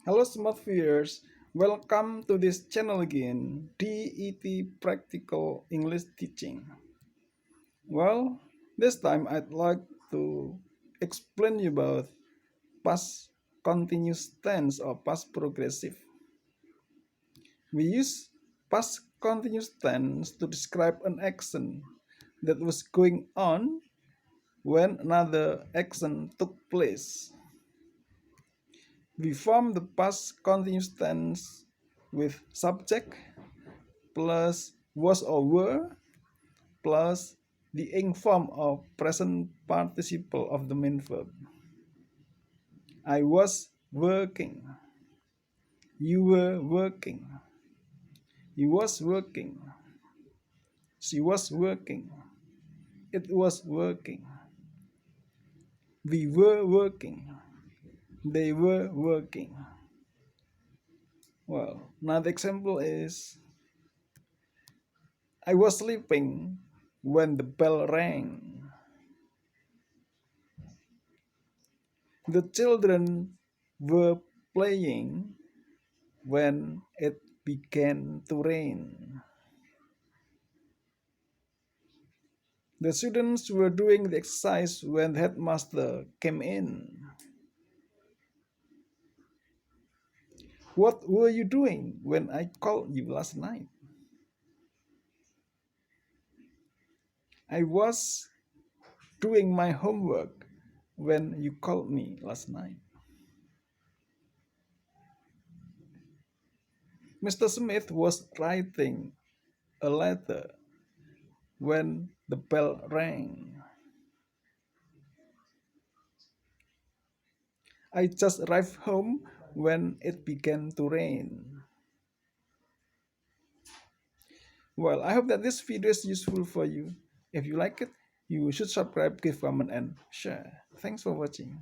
Hello smart viewers, welcome to this channel again, DET Practical English Teaching. Well, this time I'd like to explain you about past continuous tense or past progressive. We use past continuous tense to describe an action that was going on when another action took place. We form the past continuous tense with subject plus was or were plus the ing form of present participle of the main verb. I was working. You were working. He was working. She was working. It was working. We were working. They were working. Well, another example is I was sleeping when the bell rang. The children were playing when it began to rain. The students were doing the exercise when the headmaster came in. What were you doing when I called you last night? I was doing my homework when you called me last night. Mr. Smith was writing a letter when the bell rang. I just arrived home when it began to rain. Well, I hope that this video is useful for you. If you like it, you should subscribe, give comment, and share. Thanks for watching.